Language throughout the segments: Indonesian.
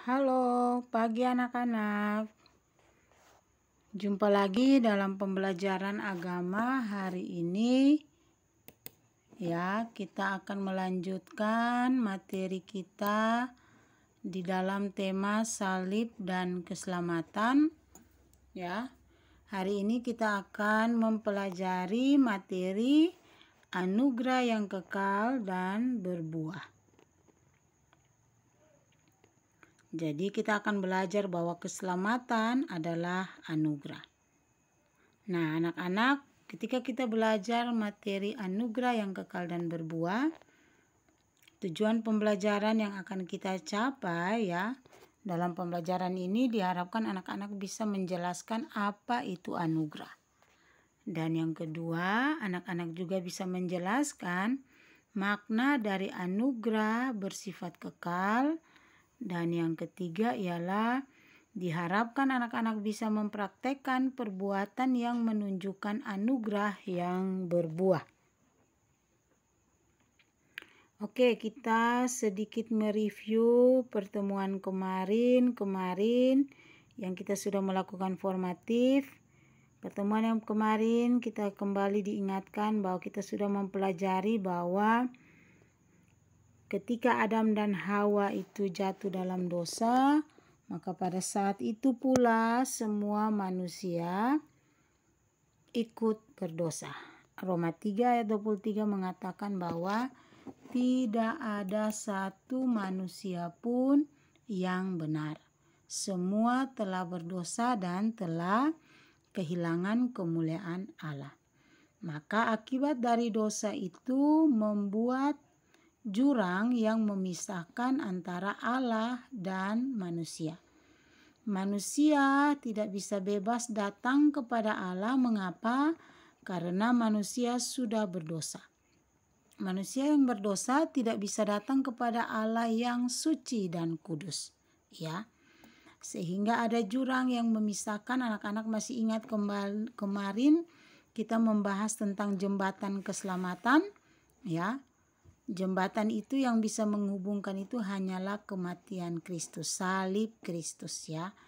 Halo, pagi anak-anak. Jumpa lagi dalam pembelajaran agama hari ini. Ya, kita akan melanjutkan materi kita di dalam tema salib dan keselamatan. Ya. Hari ini kita akan mempelajari materi anugerah yang kekal dan berbuah. Jadi kita akan belajar bahwa keselamatan adalah anugerah. Nah, anak-anak, ketika kita belajar materi anugerah yang kekal dan berbuah, tujuan pembelajaran yang akan kita capai ya, dalam pembelajaran ini diharapkan anak-anak bisa menjelaskan apa itu anugerah. Dan yang kedua, anak-anak juga bisa menjelaskan makna dari anugerah bersifat kekal. Dan yang ketiga ialah diharapkan anak-anak bisa mempraktekkan perbuatan yang menunjukkan anugerah yang berbuah. Oke, kita sedikit mereview pertemuan kemarin yang kita sudah melakukan formatif. Pertemuan yang kemarin kita kembali diingatkan bahwa kita sudah mempelajari bahwa ketika Adam dan Hawa itu jatuh dalam dosa, maka pada saat itu pula semua manusia ikut berdosa. Roma 3 ayat 23 mengatakan bahwa tidak ada satu manusia pun yang benar. Semua telah berdosa dan telah kehilangan kemuliaan Allah. Maka akibat dari dosa itu membuat jurang yang memisahkan antara Allah dan manusia. Manusia tidak bisa bebas datang kepada Allah. Mengapa? Karena manusia sudah berdosa. Manusia yang berdosa tidak bisa datang kepada Allah yang suci dan kudus. Ya, sehingga ada jurang yang memisahkan. Anak-anak masih ingat kemarin kita membahas tentang jembatan keselamatan. Ya, jembatan itu yang bisa menghubungkan itu hanyalah kematian Kristus, salib Kristus ya.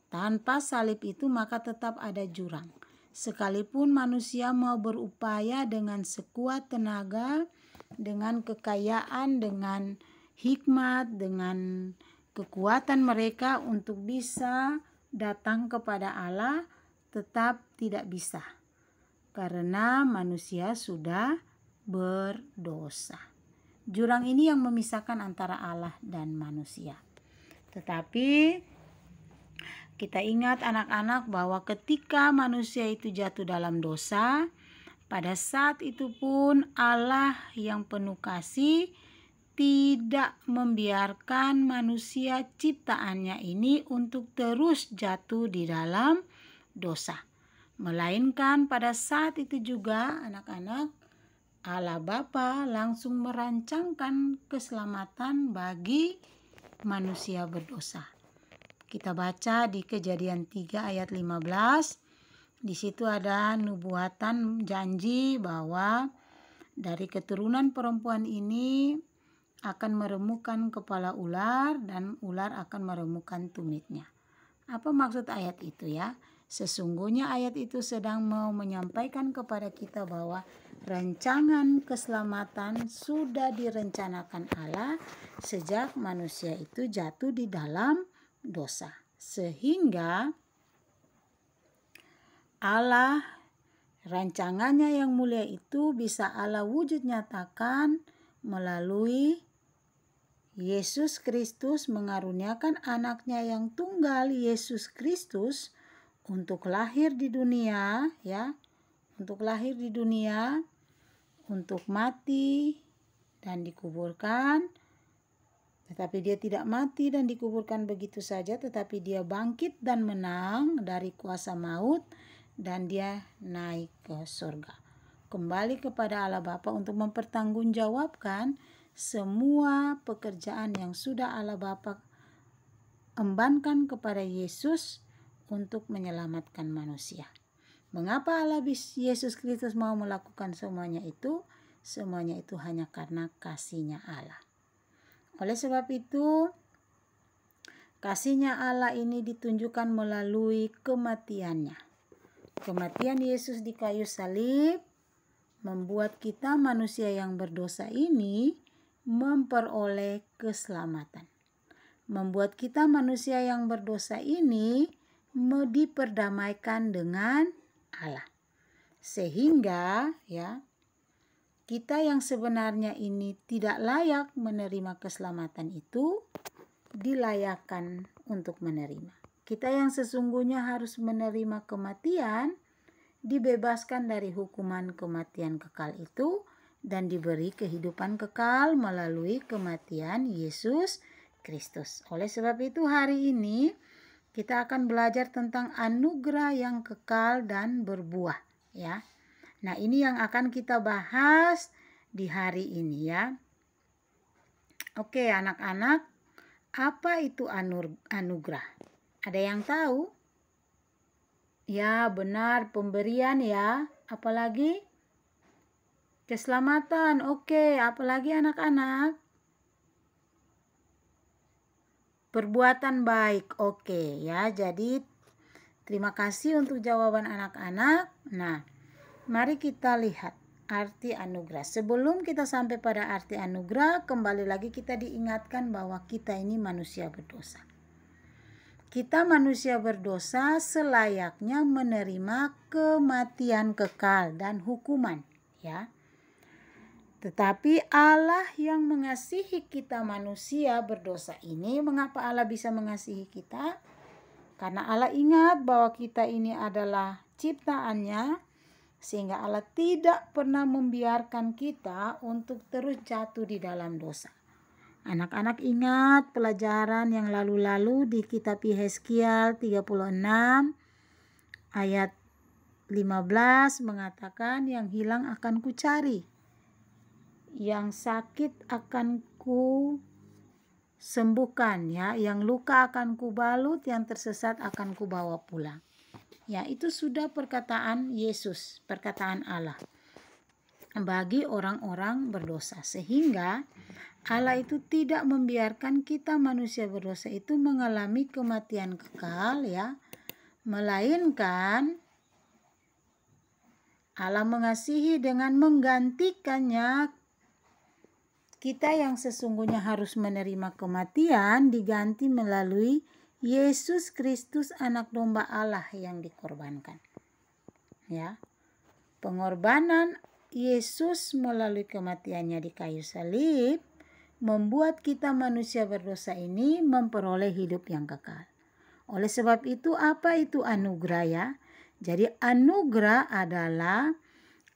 Tanpa salib itu maka tetap ada jurang. Sekalipun manusia mau berupaya dengan sekuat tenaga, dengan kekayaan, dengan hikmat, dengan kekuatan mereka untuk bisa datang kepada Allah, tetap tidak bisa. Karena manusia sudah berdosa. Jurang ini yang memisahkan antara Allah dan manusia. Tetapi kita ingat anak-anak bahwa ketika manusia itu jatuh dalam dosa, pada saat itu pun Allah yang penuh kasih tidak membiarkan manusia ciptaannya ini untuk terus jatuh di dalam dosa. Melainkan pada saat itu juga anak-anak, Allah Bapa langsung merancangkan keselamatan bagi manusia berdosa. Kita baca di Kejadian 3 ayat 15. Di situ ada nubuatan janji bahwa dari keturunan perempuan ini akan meremukkan kepala ular dan ular akan meremukkan tumitnya. Apa maksud ayat itu ya? Sesungguhnya ayat itu sedang mau menyampaikan kepada kita bahwa rancangan keselamatan sudah direncanakan Allah sejak manusia itu jatuh di dalam dosa. Sehingga Allah rancangannya yang mulia itu bisa Allah wujud nyatakan melalui Yesus Kristus, mengaruniakan anaknya yang tunggal Yesus Kristus untuk lahir di dunia ya, untuk lahir di dunia, untuk mati dan dikuburkan. Tetapi dia tidak mati dan dikuburkan begitu saja, tetapi dia bangkit dan menang dari kuasa maut dan dia naik ke surga. Kembali kepada Allah Bapa untuk mempertanggungjawabkan semua pekerjaan yang sudah Allah Bapa embankan kepada Yesus untuk menyelamatkan manusia. Mengapa Allah Yesus Kristus mau melakukan semuanya itu? Semuanya itu hanya karena kasih-Nya Allah. Oleh sebab itu Kasihnya Allah ini ditunjukkan melalui kematiannya. Kematian Yesus di kayu salib membuat kita manusia yang berdosa ini memperoleh keselamatan. Membuat kita manusia yang berdosa ini diperdamaikan dengan Allah. Sehingga ya, kita yang sebenarnya ini tidak layak menerima keselamatan itu dilayakkan untuk menerima. Kita yang sesungguhnya harus menerima kematian dibebaskan dari hukuman kematian kekal itu dan diberi kehidupan kekal melalui kematian Yesus Kristus. Oleh sebab itu hari ini kita akan belajar tentang anugerah yang kekal dan berbuah ya. Nah, ini yang akan kita bahas di hari ini ya. Oke, anak-anak, apa itu anugerah? Ada yang tahu? Ya, benar, pemberian ya. Apalagi? Keselamatan. Oke, apalagi anak-anak? Perbuatan baik. Oke, ya. Jadi terima kasih untuk jawaban anak-anak. Nah, mari kita lihat arti anugerah. Sebelum kita sampai pada arti anugerah, kembali lagi kita diingatkan bahwa kita ini manusia berdosa. Kita manusia berdosa selayaknya menerima kematian kekal dan hukuman, ya. Tetapi Allah yang mengasihi kita manusia berdosa ini, mengapa Allah bisa mengasihi kita? Karena Allah ingat bahwa kita ini adalah ciptaannya, sehingga Allah tidak pernah membiarkan kita untuk terus jatuh di dalam dosa. Anak-anak ingat pelajaran yang lalu-lalu di kitab Yeskiel 36 ayat 15 mengatakan, yang hilang akan kucari, yang sakit akan ku sembuhkan ya, yang luka akan kubalut, yang tersesat akan kubawa pulang. Ya, itu sudah perkataan Yesus, perkataan Allah bagi orang-orang berdosa. Sehingga Allah itu tidak membiarkan kita manusia berdosa itu mengalami kematian kekal ya, melainkan Allah mengasihi dengan menggantikannya. Kita yang sesungguhnya harus menerima kematian diganti melalui Yesus Kristus, anak domba Allah yang dikorbankan. Ya. Pengorbanan Yesus melalui kematiannya di kayu salib membuat kita manusia berdosa ini memperoleh hidup yang kekal. Oleh sebab itu, apa itu anugerah ya? Jadi anugerah adalah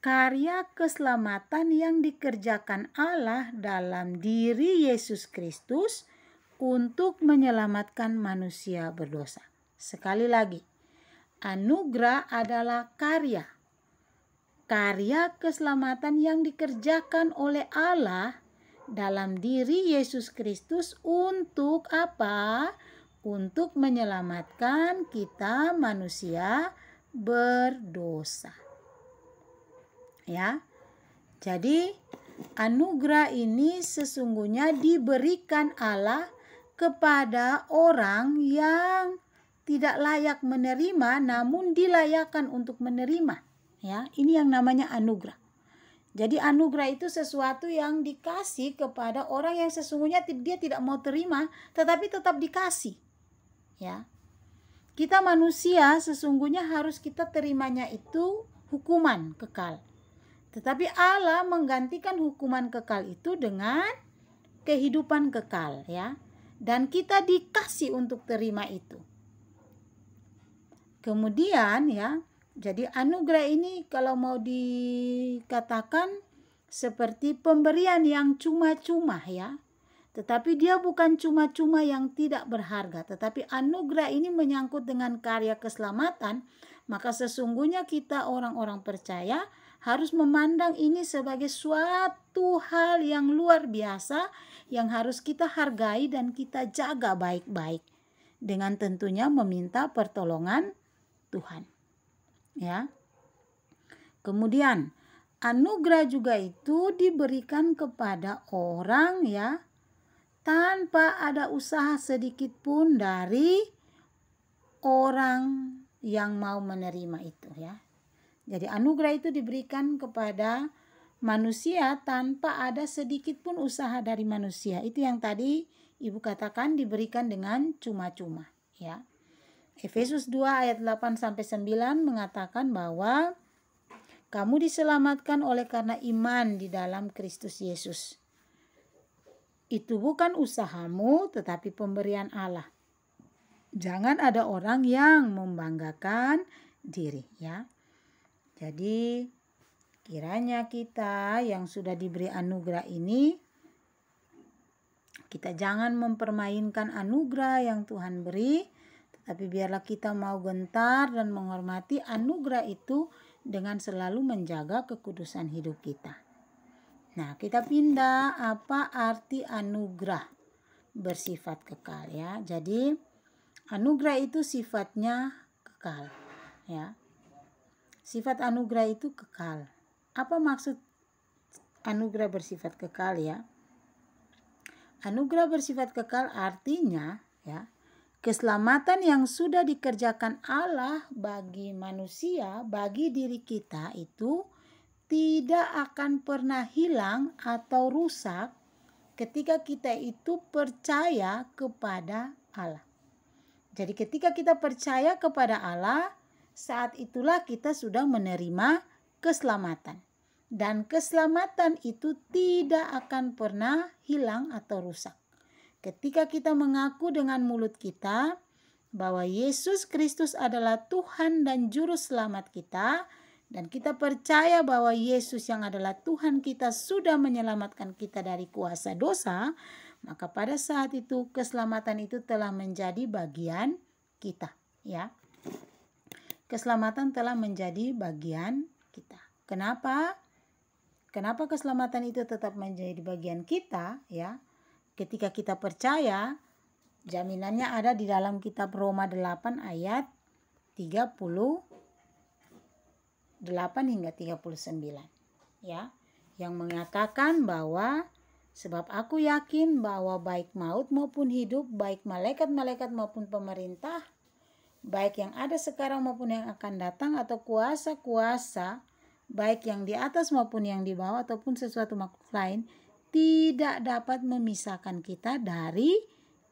karya keselamatan yang dikerjakan Allah dalam diri Yesus Kristus untuk menyelamatkan manusia berdosa. Sekali lagi, anugerah adalah karya keselamatan yang dikerjakan oleh Allah dalam diri Yesus Kristus untuk apa? Untuk menyelamatkan kita manusia berdosa. Ya. Jadi anugerah ini sesungguhnya diberikan Allah kepada orang yang tidak layak menerima namun dilayakkan untuk menerima. Ya, ini yang namanya anugerah. Jadi anugerah itu sesuatu yang dikasih kepada orang yang sesungguhnya dia tidak mau terima, tetapi tetap dikasih. Ya. Kita manusia sesungguhnya harus kita terimanya itu hukuman kekal. Tetapi Allah menggantikan hukuman kekal itu dengan kehidupan kekal, ya. Dan kita dikasih untuk terima itu. Kemudian ya, jadi anugerah ini kalau mau dikatakan seperti pemberian yang cuma-cuma ya. Tetapi dia bukan cuma-cuma yang tidak berharga. Tetapi anugerah ini menyangkut dengan karya keselamatan. Maka sesungguhnya kita orang-orang percaya harus memandang ini sebagai suatu hal yang luar biasa. Yang harus kita hargai dan kita jaga baik-baik. Dengan tentunya meminta pertolongan Tuhan. Ya. Kemudian anugerah juga itu diberikan kepada orang ya, tanpa ada usaha sedikit pun dari orang yang mau menerima itu ya. Jadi anugerah itu diberikan kepada manusia tanpa ada sedikit pun usaha dari manusia. Itu yang tadi Ibu katakan diberikan dengan cuma-cuma ya. Efesus 2 ayat 8 sampai 9 mengatakan bahwa kamu diselamatkan oleh karena iman di dalam Kristus Yesus. Itu bukan usahamu tetapi pemberian Allah. Jangan ada orang yang membanggakan diri ya. Jadi kiranya kita yang sudah diberi anugerah ini, kita jangan mempermainkan anugerah yang Tuhan beri, tetapi biarlah kita mau gentar dan menghormati anugerah itu dengan selalu menjaga kekudusan hidup kita. Nah, kita pindah apa arti anugerah bersifat kekal ya. Jadi anugerah itu sifatnya kekal ya. Sifat anugerah itu kekal. Apa maksud anugerah bersifat kekal ya? Anugerah bersifat kekal artinya ya, keselamatan yang sudah dikerjakan Allah bagi manusia, bagi diri kita itu tidak akan pernah hilang atau rusak ketika kita itu percaya kepada Allah. Jadi ketika kita percaya kepada Allah, saat itulah kita sudah menerima keselamatan. Dan keselamatan itu tidak akan pernah hilang atau rusak. Ketika kita mengaku dengan mulut kita bahwa Yesus Kristus adalah Tuhan dan Juru Selamat kita, dan kita percaya bahwa Yesus yang adalah Tuhan kita sudah menyelamatkan kita dari kuasa dosa, maka pada saat itu keselamatan itu telah menjadi bagian kita, ya. Keselamatan telah menjadi bagian kita. Kenapa? Kenapa keselamatan itu tetap menjadi bagian kita, ya? Ketika kita percaya, jaminannya ada di dalam kitab Roma 8 ayat 38 hingga 39, ya. Yang mengatakan bahwa sebab aku yakin bahwa baik maut maupun hidup, baik malaikat-malaikat maupun pemerintah, baik yang ada sekarang maupun yang akan datang atau kuasa-kuasa, baik yang di atas maupun yang di bawah ataupun sesuatu makhluk lain, tidak dapat memisahkan kita dari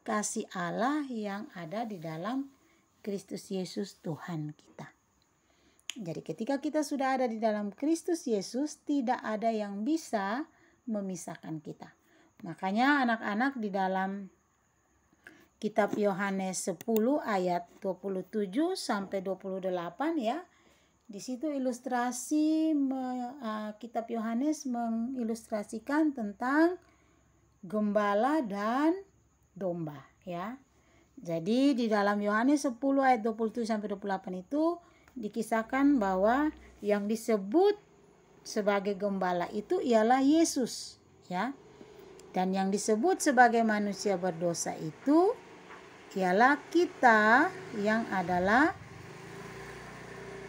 kasih Allah yang ada di dalam Kristus Yesus Tuhan kita. Jadi ketika kita sudah ada di dalam Kristus Yesus, tidak ada yang bisa memisahkan kita. Makanya anak-anak di dalam kitab Yohanes 10 ayat 27 sampai 28 ya. Di situ ilustrasi kitab Yohanes mengilustrasikan tentang gembala dan domba ya. Jadi di dalam Yohanes 10 ayat 27 sampai 28 itu dikisahkan bahwa yang disebut sebagai gembala itu ialah Yesus ya. Dan yang disebut sebagai manusia berdosa itu ialah kita yang adalah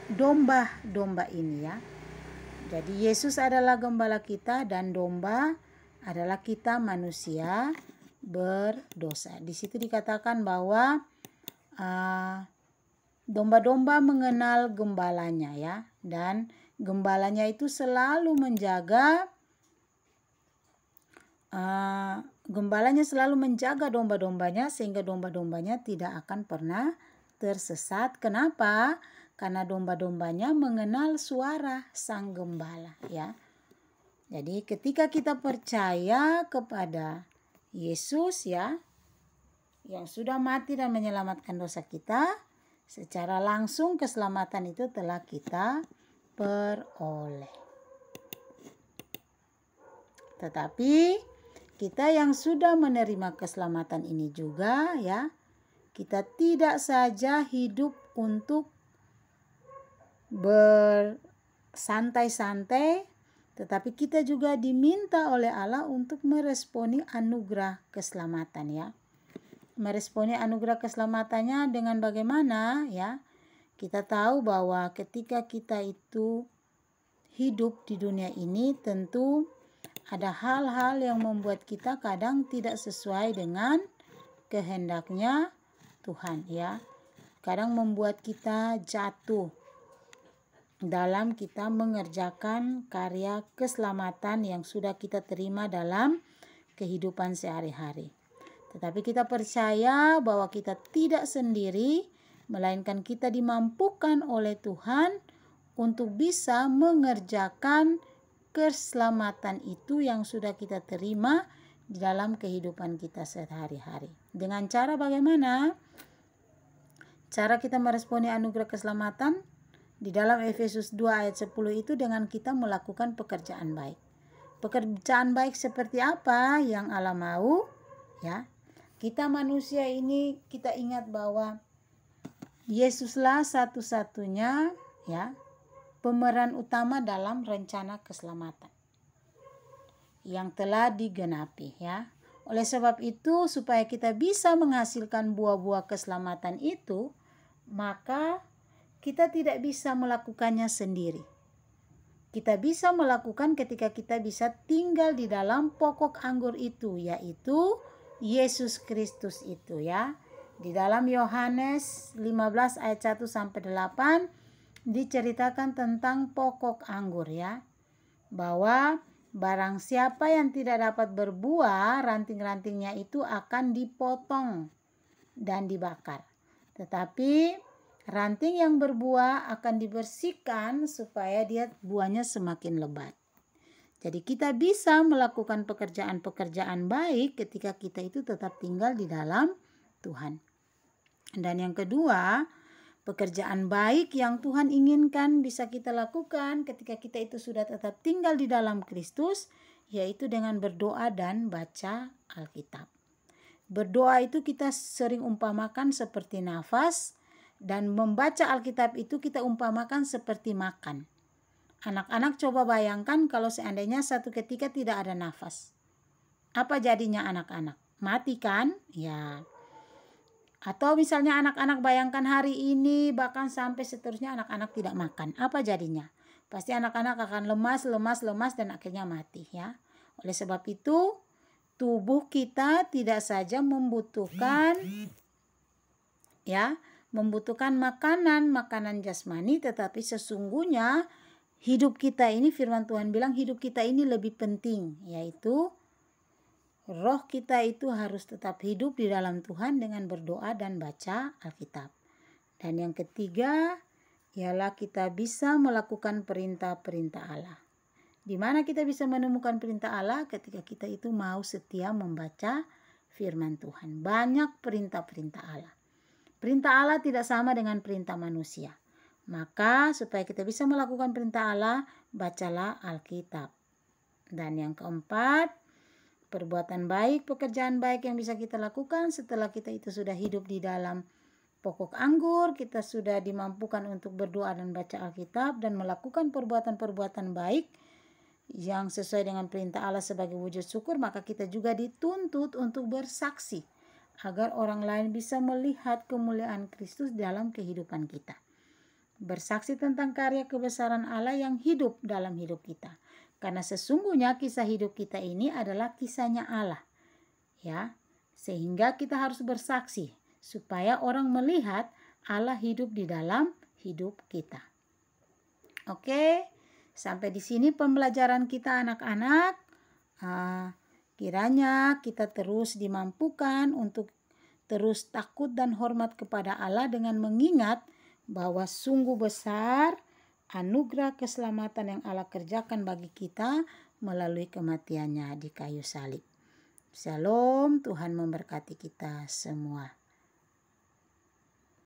domba-domba ini ya. Jadi Yesus adalah gembala kita dan domba adalah kita manusia berdosa. Di situ dikatakan bahwa domba-domba mengenal gembalanya ya, dan gembalanya itu selalu menjaga domba-dombanya sehingga domba-dombanya tidak akan pernah tersesat. Kenapa? Karena domba-dombanya mengenal suara sang gembala ya. Jadi ketika kita percaya kepada Yesus ya, yang sudah mati dan menyelamatkan dosa kita, secara langsung keselamatan itu telah kita peroleh. Tetapi kita yang sudah menerima keselamatan ini juga ya, kita tidak saja hidup untuk bersantai-santai, tetapi kita juga diminta oleh Allah untuk meresponi anugerah keselamatan ya. Meresponi anugerah keselamatannya dengan bagaimana ya? Kita tahu bahwa ketika kita itu hidup di dunia ini tentu ada hal-hal yang membuat kita kadang tidak sesuai dengan kehendaknya Tuhan, ya. Kadang membuat kita jatuh dalam kita mengerjakan karya keselamatan yang sudah kita terima dalam kehidupan sehari-hari. Tetapi kita percaya bahwa kita tidak sendiri, melainkan kita dimampukan oleh Tuhan untuk bisa mengerjakan keselamatan itu yang sudah kita terima di dalam kehidupan kita sehari-hari. Dengan cara bagaimana? Cara kita meresponi anugerah keselamatan di dalam Efesus 2 ayat 10 itu dengan kita melakukan pekerjaan baik. Pekerjaan baik seperti apa yang Allah mau? Ya, kita manusia ini kita ingat bahwa Yesuslah satu-satunya, ya, pemeran utama dalam rencana keselamatan yang telah digenapi, ya. Oleh sebab itu, supaya kita bisa menghasilkan buah-buah keselamatan itu, maka kita tidak bisa melakukannya sendiri. Kita bisa melakukan ketika kita bisa tinggal di dalam pokok anggur itu, yaitu Yesus Kristus itu, ya. Di dalam Yohanes 15 ayat 1 sampai 8 diceritakan tentang pokok anggur, ya. Bahwa barang siapa yang tidak dapat berbuah, ranting-rantingnya itu akan dipotong dan dibakar. Tetapi ranting yang berbuah akan dibersihkan supaya dia buahnya semakin lebat. Jadi kita bisa melakukan pekerjaan-pekerjaan baik ketika kita itu tetap tinggal di dalam Tuhan. Dan yang kedua, pekerjaan baik yang Tuhan inginkan bisa kita lakukan ketika kita itu sudah tetap tinggal di dalam Kristus, yaitu dengan berdoa dan baca Alkitab. Berdoa itu kita sering umpamakan seperti nafas, dan membaca Alkitab itu kita umpamakan seperti makan. Anak-anak coba bayangkan kalau seandainya satu ketika tidak ada nafas. Apa jadinya anak-anak? Mati kan? Ya. Atau misalnya anak-anak bayangkan hari ini bahkan sampai seterusnya anak-anak tidak makan. Apa jadinya? Pasti anak-anak akan lemas dan akhirnya mati, ya. Oleh sebab itu, tubuh kita tidak saja membutuhkan, ya, membutuhkan makanan jasmani, tetapi sesungguhnya hidup kita ini, firman Tuhan bilang hidup kita ini lebih penting, yaitu roh kita itu harus tetap hidup di dalam Tuhan dengan berdoa dan baca Alkitab. Dan yang ketiga ialah kita bisa melakukan perintah-perintah Allah. Di mana kita bisa menemukan perintah Allah? Ketika kita itu mau setia membaca firman Tuhan. Banyak perintah-perintah Allah. Perintah Allah tidak sama dengan perintah manusia. Maka supaya kita bisa melakukan perintah Allah, bacalah Alkitab. Dan yang keempat, perbuatan baik, pekerjaan baik yang bisa kita lakukan setelah kita itu sudah hidup di dalam pokok anggur, kita sudah dimampukan untuk berdoa dan baca Alkitab dan melakukan perbuatan-perbuatan baik yang sesuai dengan perintah Allah sebagai wujud syukur, maka kita juga dituntut untuk bersaksi agar orang lain bisa melihat kemuliaan Kristus dalam kehidupan kita. Bersaksi tentang karya kebesaran Allah yang hidup dalam hidup kita. Karena sesungguhnya kisah hidup kita ini adalah kisahnya Allah. Ya, sehingga kita harus bersaksi supaya orang melihat Allah hidup di dalam hidup kita. Oke, sampai di sini pembelajaran kita anak-anak. Kiranya kita terus dimampukan untuk terus takut dan hormat kepada Allah dengan mengingat bahwa sungguh besar anugerah keselamatan yang Allah kerjakan bagi kita melalui kematiannya di kayu salib. Shalom, Tuhan memberkati kita semua.